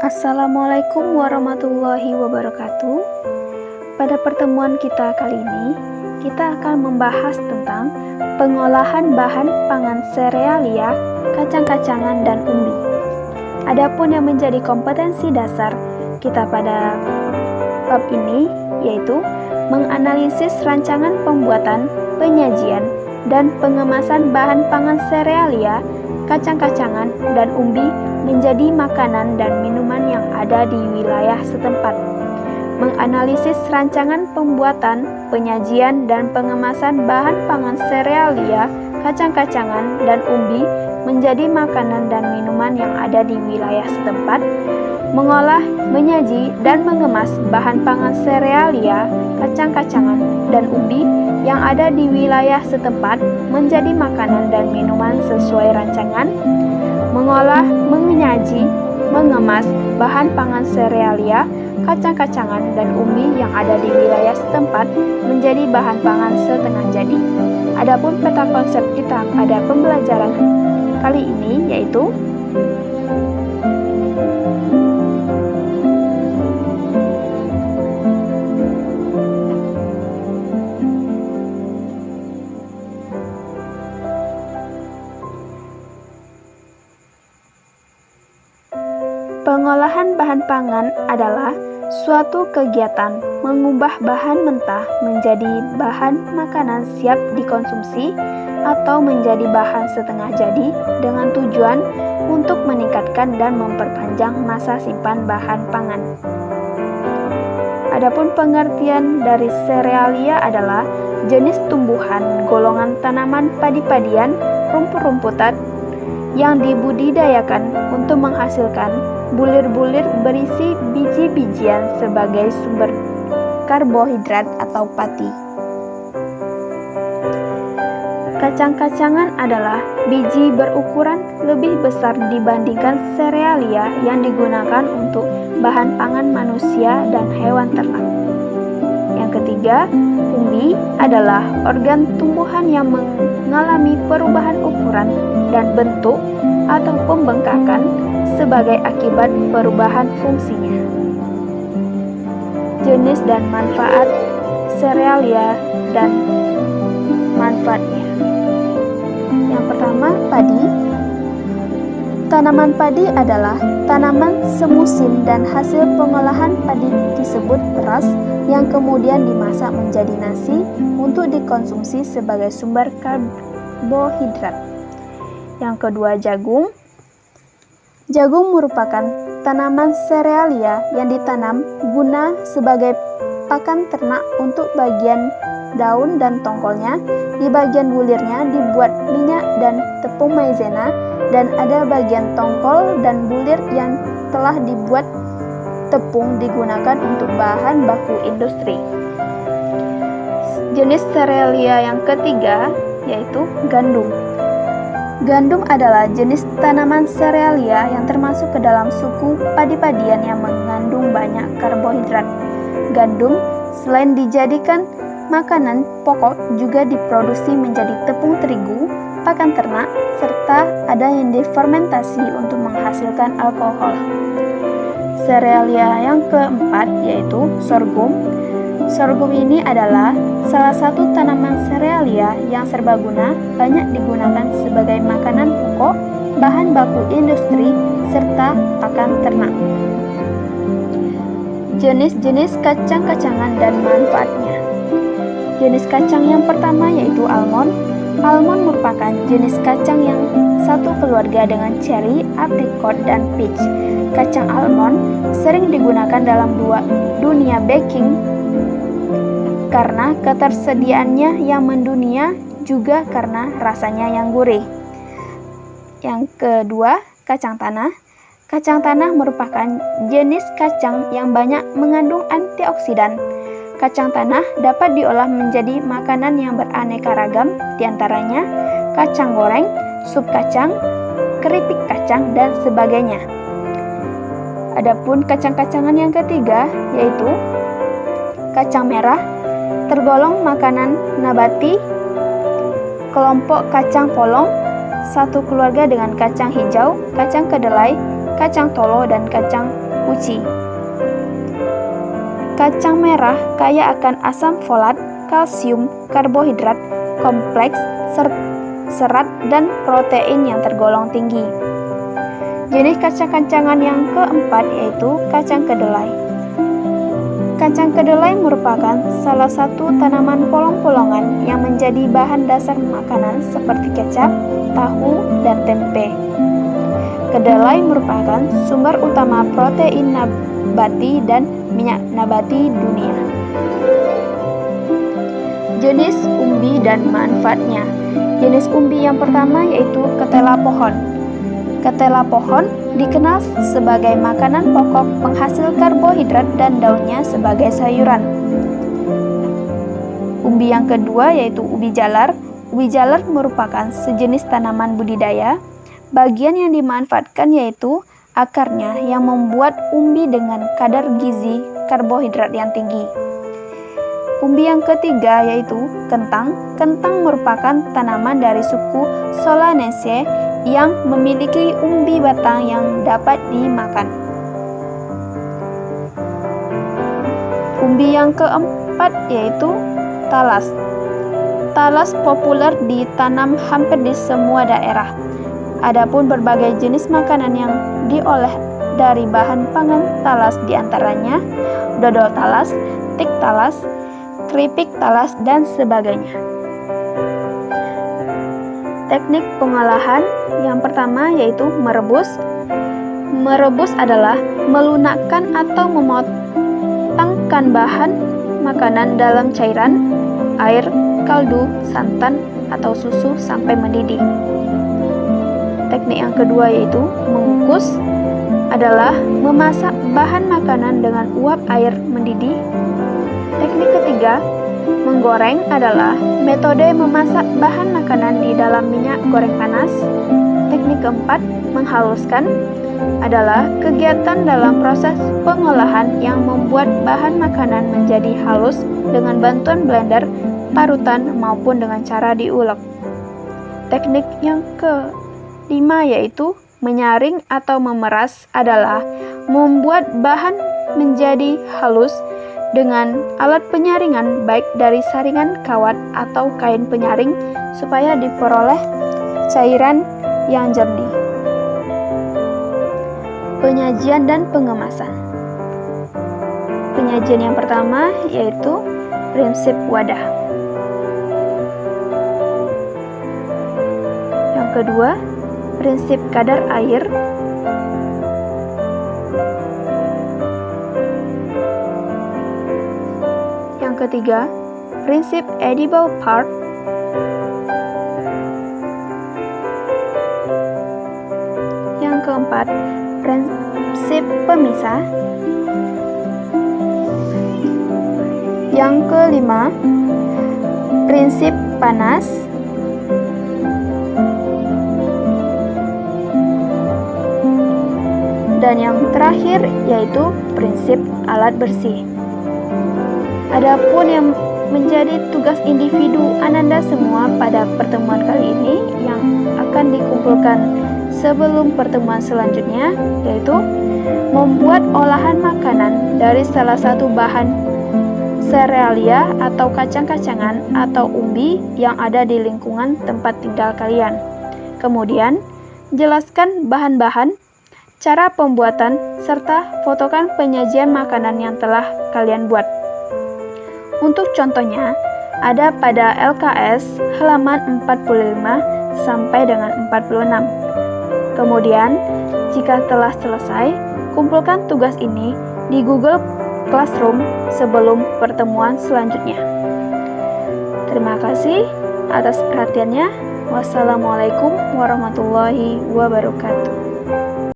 Assalamualaikum warahmatullahi wabarakatuh. Pada pertemuan kita kali ini, kita akan membahas tentang pengolahan bahan pangan serealia, kacang-kacangan, dan umbi. Adapun yang menjadi kompetensi dasar kita pada bab ini yaitu menganalisis rancangan pembuatan, penyajian, dan pengemasan bahan pangan serealia, kacang-kacangan, dan umbi menjadi makanan dan minuman yang ada di wilayah setempat. Menganalisis rancangan pembuatan, penyajian, dan pengemasan bahan pangan serealia, kacang-kacangan, dan umbi menjadi makanan dan minuman yang ada di wilayah setempat. Mengolah, menyaji, dan mengemas bahan pangan serealia, kacang-kacangan, dan umbi yang ada di wilayah setempat menjadi makanan dan minuman sesuai rancangan. Mengolah, menyaji, mengemas bahan pangan serealia, kacang-kacangan, dan umbi yang ada di wilayah setempat menjadi bahan pangan setengah jadi. Adapun peta konsep kita pada pembelajaran kali ini yaitu pengolahan bahan pangan adalah suatu kegiatan mengubah bahan mentah menjadi bahan makanan siap dikonsumsi atau menjadi bahan setengah jadi dengan tujuan untuk meningkatkan dan memperpanjang masa simpan bahan pangan. Adapun pengertian dari serealia adalah jenis tumbuhan, golongan tanaman padi-padian, rumput-rumputan yang dibudidayakan untuk menghasilkan bulir-bulir berisi biji-bijian sebagai sumber karbohidrat atau pati. Kacang-kacangan adalah biji berukuran lebih besar dibandingkan serealia yang digunakan untuk bahan pangan manusia dan hewan ternak. Yang ketiga, umbi adalah organ tumbuhan yang mengalami perubahan ukuran dan bentuk atau pembengkakan sebagai akibat perubahan fungsinya. Jenis dan manfaat serealia dan manfaatnya. Yang pertama, padi. Tanaman padi adalah tanaman semusim dan hasil pengolahan padi disebut beras yang kemudian dimasak menjadi nasi untuk dikonsumsi sebagai sumber karbohidrat. Yang kedua, jagung. Jagung merupakan tanaman serealia yang ditanam guna sebagai pakan ternak untuk bagian daun dan tongkolnya. Di bagian bulirnya dibuat minyak dan tepung maizena, dan ada bagian tongkol dan bulir yang telah dibuat tepung digunakan untuk bahan baku industri. Jenis serealia yang ketiga yaitu gandum. Gandum adalah jenis tanaman serealia yang termasuk ke dalam suku padi-padian yang mengandung banyak karbohidrat. Gandum selain dijadikan makanan pokok juga diproduksi menjadi tepung terigu, pakan ternak, serta ada yang difermentasi untuk menghasilkan alkohol. Serealia yang keempat yaitu sorghum. Sorghum ini adalah salah satu tanaman serealia yang serbaguna, banyak digunakan sebagai makanan pokok, bahan baku industri, serta pakan ternak. Jenis-jenis kacang-kacangan dan manfaatnya. Jenis kacang yang pertama yaitu almond. Almond merupakan jenis kacang yang satu keluarga dengan cherry, aprikot, dan peach. Kacang almond sering digunakan dalam dunia baking karena ketersediaannya yang mendunia, juga karena rasanya yang gurih. Yang kedua, kacang tanah. Kacang tanah merupakan jenis kacang yang banyak mengandung antioksidan. Kacang tanah dapat diolah menjadi makanan yang beraneka ragam, diantaranya kacang goreng, sup kacang, keripik kacang, dan sebagainya. Adapun kacang-kacangan yang ketiga yaitu kacang merah, tergolong makanan nabati, kelompok kacang polong, satu keluarga dengan kacang hijau, kacang kedelai, kacang tolo, dan kacang uci. Kacang merah kaya akan asam folat, kalsium, karbohidrat kompleks, serat, dan protein yang tergolong tinggi. Jenis kacang-kacangan yang keempat yaitu kacang kedelai. Kacang kedelai merupakan salah satu tanaman polong-polongan yang menjadi bahan dasar makanan seperti kecap, tahu, dan tempe. Kedelai merupakan sumber utama protein nabati dan minyak nabati dunia. Jenis umbi dan manfaatnya. Jenis umbi yang pertama yaitu ketela pohon. Ketela pohon dikenal sebagai makanan pokok penghasil karbohidrat dan daunnya sebagai sayuran. Umbi yang kedua yaitu ubi jalar. Ubi jalar merupakan sejenis tanaman budidaya. Bagian yang dimanfaatkan yaitu akarnya yang membuat umbi dengan kadar gizi karbohidrat yang tinggi. Umbi yang ketiga yaitu kentang. Kentang merupakan tanaman dari suku Solanaceae yang memiliki umbi batang yang dapat dimakan. Umbi yang keempat yaitu talas. Talas populer ditanam hampir di semua daerah. Adapun berbagai jenis makanan yang diolah dari bahan pangan talas diantaranya dodol talas, tik talas, keripik talas, dan sebagainya. Teknik pengolahan yang pertama yaitu merebus. Merebus adalah melunakkan atau mematangkan bahan makanan dalam cairan, air, kaldu, santan, atau susu sampai mendidih. Teknik yang kedua yaitu mengukus adalah memasak bahan makanan dengan uap air mendidih. Teknik ketiga, menggoreng adalah metode memasak bahan makanan di dalam minyak goreng panas. Teknik keempat, menghaluskan adalah kegiatan dalam proses pengolahan yang membuat bahan makanan menjadi halus dengan bantuan blender, parutan, maupun dengan cara diulek. Teknik yang kelima yaitu menyaring atau memeras adalah membuat bahan menjadi halus dengan alat penyaringan baik dari saringan kawat atau kain penyaring supaya diperoleh cairan yang jernih. Penyajian dan pengemasan. Penyajian yang pertama yaitu prinsip wadah. Yang kedua, prinsip kadar air. Yang ketiga, prinsip edible part. Yang keempat, prinsip pemisah. Yang kelima, prinsip panas. Dan yang terakhir yaitu prinsip alat bersih. Adapun yang menjadi tugas individu Ananda semua pada pertemuan kali ini yang akan dikumpulkan sebelum pertemuan selanjutnya yaitu membuat olahan makanan dari salah satu bahan serealia atau kacang-kacangan atau umbi yang ada di lingkungan tempat tinggal kalian. Kemudian, jelaskan bahan-bahan, cara pembuatan, serta fotokan penyajian makanan yang telah kalian buat. Untuk contohnya, ada pada LKS halaman 45 sampai dengan 46. Kemudian, jika telah selesai, kumpulkan tugas ini di Google Classroom sebelum pertemuan selanjutnya. Terima kasih atas perhatiannya. Wassalamualaikum warahmatullahi wabarakatuh.